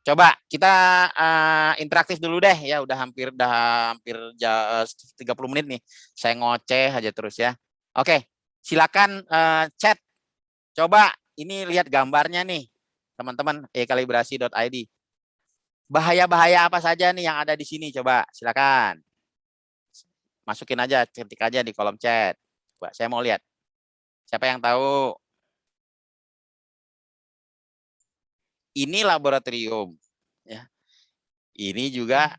Coba kita interaktif dulu deh ya, udah hampir 30 menit nih. Saya ngoceh aja terus ya. Oke, silakan chat. Coba ini lihat gambarnya nih, teman-teman ekalibrasi.id. Bahaya-bahaya apa saja nih yang ada di sini? Coba silakan. Masukin aja, ketik aja di kolom chat. Coba saya mau lihat. Siapa yang tahu? Ini laboratorium ya. Ini juga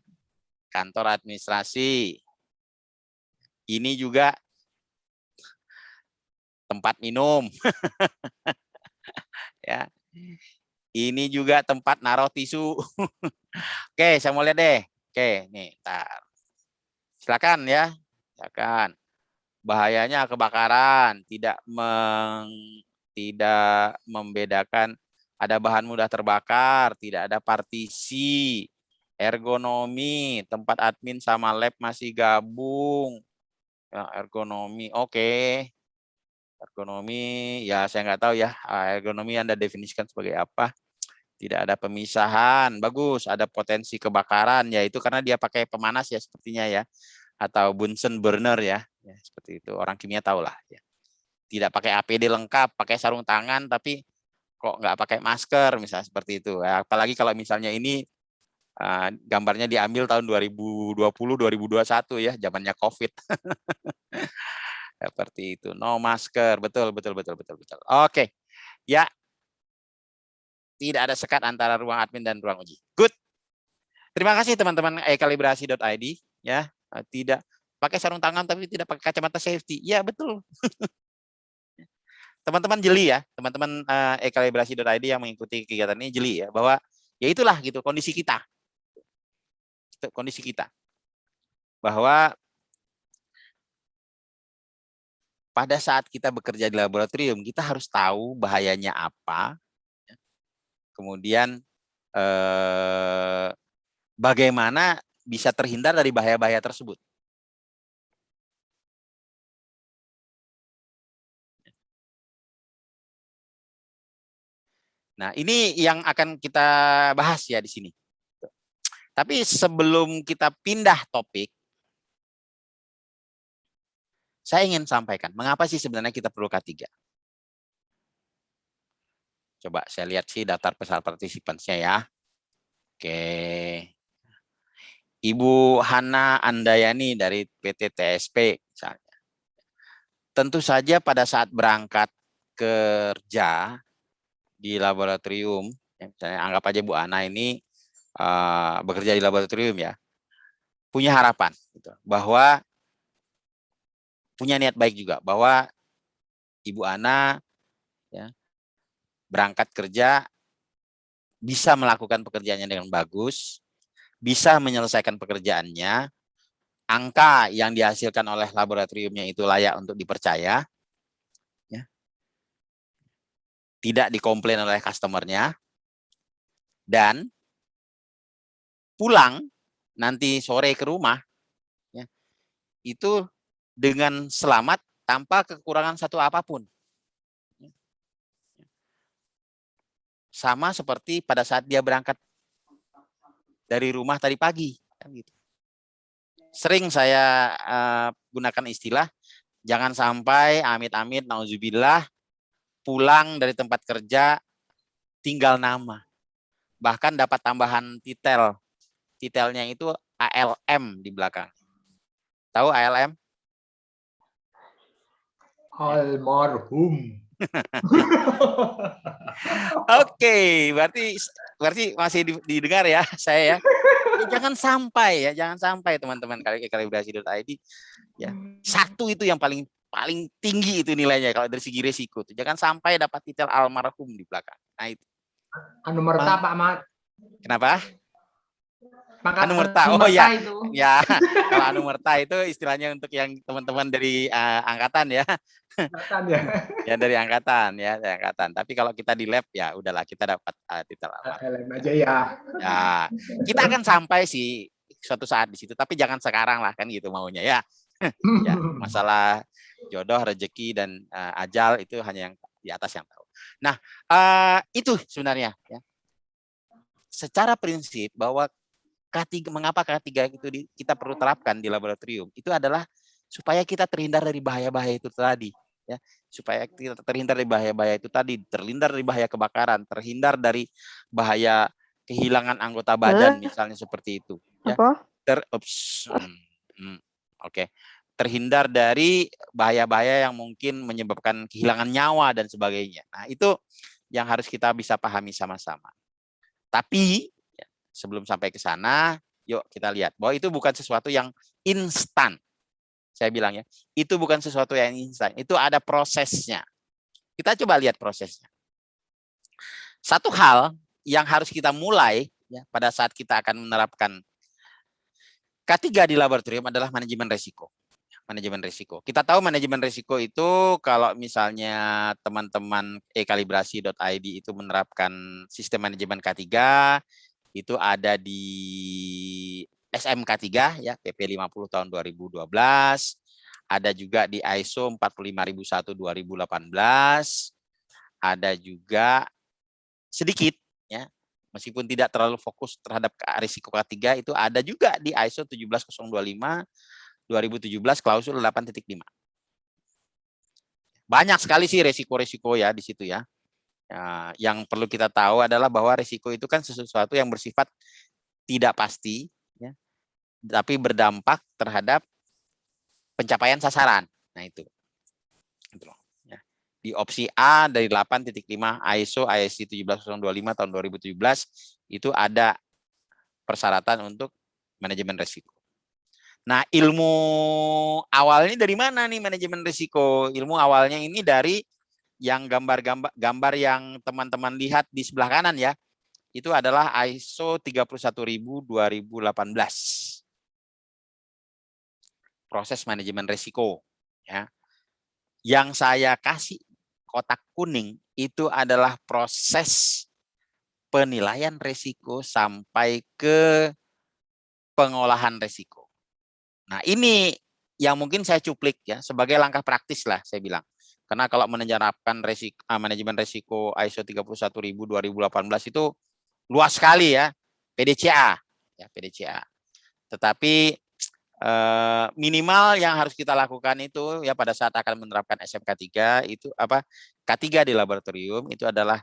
kantor administrasi. Ini juga tempat minum. Ya. Ini juga tempat naruh tisu. Oke, saya mau lihat deh. Oke, nih, tar. Silakan ya. Silakan. Bahayanya kebakaran, tidak membedakan ada bahan mudah terbakar, tidak ada partisi, ergonomi, tempat admin sama lab masih gabung. Ya, ergonomi, oke. Ergonomi, ya saya nggak tahu ya, ergonomi Anda definisikan sebagai apa. Tidak ada pemisahan, bagus. Ada potensi kebakaran, yaitu karena dia pakai pemanas ya sepertinya ya, atau Bunsen burner ya, seperti itu. Orang kimia tahu lah. Ya. Tidak pakai APD lengkap, pakai sarung tangan, tapi kok nggak pakai masker, misalnya seperti itu. Ya, apalagi kalau misalnya ini gambarnya diambil tahun 2020-2021 ya, zamannya COVID. Seperti itu, no masker, betul. Oke, ya, tidak ada sekat antara ruang admin dan ruang uji. Good. Terima kasih teman-teman ekalibrasi.id ya. Tidak pakai sarung tangan tapi tidak pakai kacamata safety. Ya, betul. Teman-teman jeli ya, teman-teman ekalibrasi.id yang mengikuti kegiatan ini jeli ya, bahwa ya itulah gitu kondisi kita. Kondisi kita. Bahwa pada saat kita bekerja di laboratorium, kita harus tahu bahayanya apa. Kemudian bagaimana bisa terhindar dari bahaya-bahaya tersebut. Nah, ini yang akan kita bahas ya di sini. Tapi sebelum kita pindah topik, saya ingin sampaikan, mengapa sih sebenarnya kita perlu K3? Coba saya lihat sih daftar peserta partisipannya ya. Oke. Ibu Hana Andayani dari PT TSP misalnya. Tentu saja pada saat berangkat kerja di laboratorium, misalnya anggap aja Bu Ana ini bekerja di laboratorium ya, punya harapan gitu, bahwa punya niat baik juga bahwa Ibu Ana ya, berangkat kerja bisa melakukan pekerjaannya dengan bagus, bisa menyelesaikan pekerjaannya, angka yang dihasilkan oleh laboratoriumnya itu layak untuk dipercaya, ya, tidak dikomplain oleh customernya, dan pulang nanti sore ke rumah ya, itu dengan selamat tanpa kekurangan satu apapun. Sama seperti pada saat dia berangkat dari rumah tadi pagi. Gitu. Sering saya gunakan istilah, jangan sampai amit-amit, nauzubillah, pulang dari tempat kerja tinggal nama. Bahkan dapat tambahan titel. Titelnya itu ALM di belakang. Tahu ALM? Almarhum. Oke, berarti masih didengar ya saya ya. Ya jangan sampai teman-teman kalibrasi.id ya. Satu itu yang paling tinggi itu nilainya kalau dari segi resiko. Jangan sampai dapat titel almarhum di belakang. Nah itu. Anu merta Pak Mat. Kenapa? Pangkat Anu merta. anu Oh ya. itu. Ya, kalau anu merta itu istilahnya untuk yang teman-teman dari angkatan ya. Angkatan ya. Ya dari angkatan ya, dari angkatan. Tapi kalau kita di lab ya udahlah kita dapat titel almarhum. LM aja ya. Ya, kita akan sampai sih suatu saat di situ, tapi jangan sekarang lah kan gitu maunya ya. Ya, masalah jodoh, rezeki dan ajal itu hanya yang di atas yang tahu. Nah, itu sebenarnya ya. Secara prinsip bahwa K3, mengapa K3 itu kita perlu terapkan di laboratorium itu adalah supaya kita terhindar dari bahaya-bahaya itu tadi ya, supaya kita terhindar dari bahaya-bahaya itu tadi, terhindar dari bahaya kebakaran, terhindar dari bahaya kehilangan anggota badan misalnya seperti itu ya. Oke. Terhindar dari bahaya-bahaya yang mungkin menyebabkan kehilangan nyawa dan sebagainya. Nah, itu yang harus kita bisa pahami sama-sama. Tapi sebelum sampai ke sana, yuk kita lihat bahwa itu bukan sesuatu yang instan. Saya bilang ya, itu bukan sesuatu yang instan. Itu ada prosesnya. Kita coba lihat prosesnya. Satu hal yang harus kita mulai ya, pada saat kita akan menerapkan K3 di laboratorium adalah manajemen risiko. Manajemen risiko. Kita tahu manajemen risiko itu kalau misalnya teman-teman ekalibrasi.id itu menerapkan sistem manajemen K3, itu ada di SMK3 ya, PP 50 tahun 2012, ada juga di ISO 45001 2018, ada juga sedikit ya, meskipun tidak terlalu fokus terhadap risiko K3, itu ada juga di ISO 17025 2017 klausul 8.5. Banyak sekali sih risiko-risiko ya di situ ya. Yang perlu kita tahu adalah bahwa risiko itu kan sesuatu yang bersifat tidak pasti, ya, tapi berdampak terhadap pencapaian sasaran. Nah itu. Ya. Di opsi A dari 8.5 ISO ISC 17025 tahun 2017 itu ada persyaratan untuk manajemen risiko. Nah, ilmu awalnya dari mana nih manajemen risiko? Ilmu awalnya ini dari yang gambar yang teman-teman lihat di sebelah kanan ya. Itu adalah ISO 31000 2018. Proses manajemen risiko ya. Yang saya kasih kotak kuning itu adalah proses penilaian risiko sampai ke pengolahan risiko. Nah, ini yang mungkin saya cuplik ya sebagai langkah praktis lah saya bilang. Karena kalau menerapkan manajemen risiko ISO 31000 2018 itu luas sekali ya, PDCA ya, PDCA. Tetapi minimal yang harus kita lakukan itu ya pada saat akan menerapkan SMK3 itu apa? K3 di laboratorium itu adalah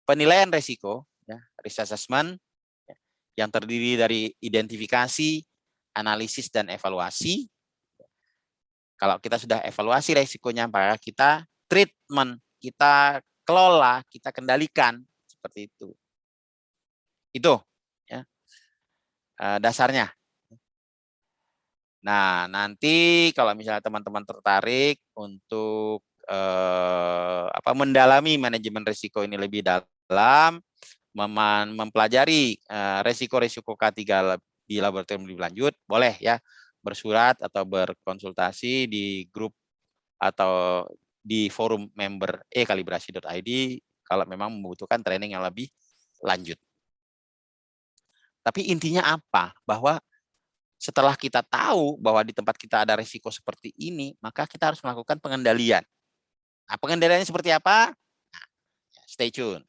penilaian risiko ya, risk assessment ya, yang terdiri dari identifikasi, analisis dan evaluasi. Kalau kita sudah evaluasi risikonya, maka kita treatment, kita kelola, kita kendalikan seperti itu. Itu ya, dasarnya. Nah, nanti kalau misalnya teman-teman tertarik untuk mendalami manajemen risiko ini lebih dalam, mempelajari risiko-risiko K3 di laboratorium lebih lanjut, boleh ya bersurat atau berkonsultasi di grup atau di forum member ekalibrasi.id kalau memang membutuhkan training yang lebih lanjut. Tapi intinya apa? Bahwa setelah kita tahu bahwa di tempat kita ada risiko seperti ini, maka kita harus melakukan pengendalian. Nah, pengendaliannya seperti apa? Nah, stay tune.